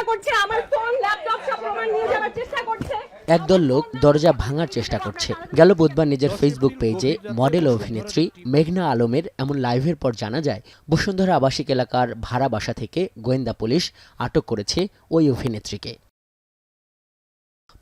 করছে, আমার phone laptop সব প্রমাণ নিয়ে যাওয়ার চেষ্টা করছে। একদল লোক দরজা ভাঙার চেষ্টা করছে। গেল বুধবার নিজের ফেসবুক পেজে মডেল ও অভিনেত্রী মেঘনা আলমের এমন লাইভের পর জানা যায় বসুন্ধরা আবাসিক এলাকার ভাড়া বাসা থেকে গোয়েন্দা পুলিশ আটক করেছে ওই অভিনেত্রীকে।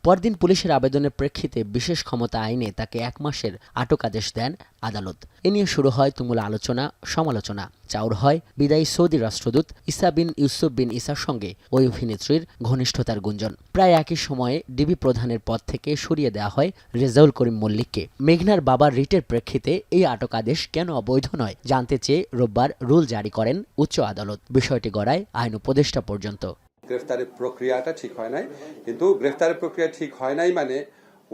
পরদিন পুলিশের আবেদনের প্রেক্ষিতে বিশেষ ক্ষমতা আইনে তাকে 1 মাসের আটক আদেশ দেন আদালত। এ নিয়ে শুরু হয় তুমুল আলোচনা সমালোচনা। চাউর হয় বিদায়ী সৌদি রাষ্ট্রদূত ইসা বিন ইউসুফ বিন ইসার সঙ্গে ওই অভিনেত্রীর ঘনিষ্ঠতার গুঞ্জন। প্রায় একই সময়ে ডিবি প্রধানের পদ থেকে সরিয়ে দেওয়া হয় রেজাউল করিম মল্লিককে। মেঘনার বাবার রিটের প্রেক্ষিতে এই আটক আদেশ কেন অবৈধ নয় জানতে চেয়ে রোববার রুল জারি করেন উচ্চ আদালত। বিষয়টি গড়ায় আইন উপদেষ্টা পর্যন্ত। গ্রেফতারের প্রক্রিয়াটা ঠিক হয় নাই, কিন্তু গ্রেফতারের প্রক্রিয়া ঠিক হয় নাই মানে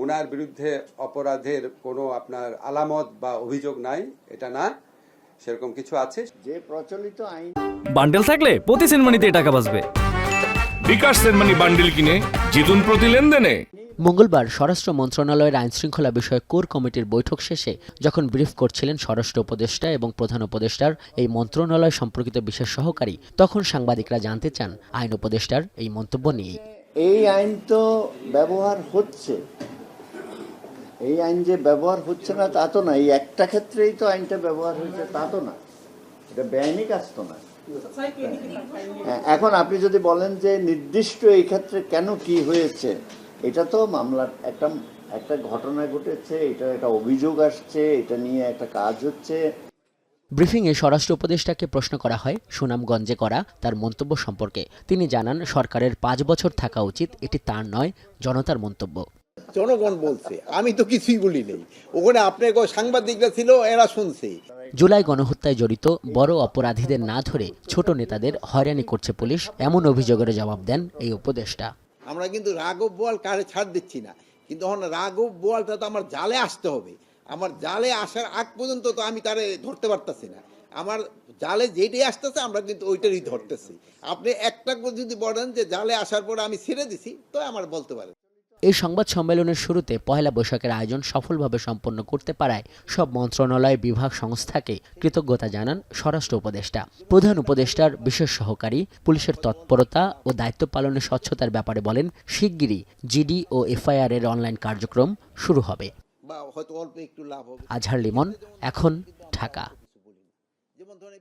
ওনার বিরুদ্ধে অপরাধের কোনো আপনার আলামত বা অভিযোগ নাই এটা না, সেরকম কিছু আছে। যে প্রচলিত আইন বান্ডেল থাকলে প্রতি সেনমানিতে টাকা বাঁচবে। বিকাশ সেনমানি বান্ডেল কিনে জিতুন প্রতি লেনদেনে। মঙ্গলবার স্বরাষ্ট্র মন্ত্রণালয়ের আইনশৃঙ্খলা বিষয়ক কোর কমিটির বৈঠক শেষে যখন ব্রিফ করছিলেন স্বরাষ্ট্র উপদেষ্টা এবং প্রধান উপদেষ্টার এই মন্ত্রণালয় সম্পর্কিত বিশেষ সহকারী, তখন সাংবাদিকরা জানতে চান আইন উপদেষ্টার এই মন্তব্য নিয়ে। এই আইন তো ব্যবহার হচ্ছে, এই আইন যে ব্যবহার হচ্ছে না তা তো না, এই একটা ক্ষেত্রেই তো আইনটা ব্যবহার হয়েছে তা তো না, এটা বেআইনি কাজ তো না। এখন আপনি যদি বলেন যে নির্দিষ্ট এই ক্ষেত্রে কেন কি হয়েছে, এটা তো মামলার একটা ঘটনা ঘটেছে, এটা একটা অভিযোগ আসছে, এটা নিয়ে একটা কাজ হচ্ছে। ব্রিফিংয়ে স্বরাষ্ট্র উপদেষ্টাকে প্রশ্ন করা হয় সুনামগঞ্জে করা তার মন্তব্য সম্পর্কে। তিনি জানান সরকারের 5 বছর থাকা উচিত, এটি তার নয়, জনতার মন্তব্য। জনগণ বলছে, আমি তো কিছুই বলি নেই, ওখানে আপনার সাংবাদিকরা ছিল, এরা শুনছে। জুলাই গণহত্যায় জড়িত বড় অপরাধীদের না ধরে ছোট নেতাদের হয়রানি করছে পুলিশ, এমন অভিযোগের জবাব দেন এই উপদেষ্টা। আমরা কিন্তু রাঘব বোয়াল কারে ছাড় দিচ্ছি না, কিন্তু এখন রাঘব বোয়ালটা তো আমার জালে আসতে হবে। আমার জালে আসার আগ পর্যন্ত তো আমি তারে ধরতে পারতেছি না। আমার জালে যেটাই আসতেছে আমরা কিন্তু ওইটারই ধরতেছি। আপনি একটা যদি বলেন যে জালে আসার পরে আমি ছেড়ে দিছি, তো আমার বলতে পারেন। এই সংবাদ সম্মেলনের শুরুতে পহেলা বৈশাখের আয়োজন সফলভাবে সম্পন্ন করতে পারায় সব মন্ত্রণালয় বিভাগ সংস্থাকে কৃতজ্ঞতা জানান স্বরাষ্ট্র উপদেষ্টা। প্রধান উপদেষ্টার বিশেষ সহকারী পুলিশের তৎপরতা ও দায়িত্ব পালনের স্বচ্ছতার ব্যাপারে বলেন, শিগগিরই জিডি ও এফআইআর এর অনলাইন কার্যক্রম শুরু হবে। বা হয়তো অল্প একটু লাভ হবে। আজহার লিমন, এখন, ঢাকা। যেমন ধরেন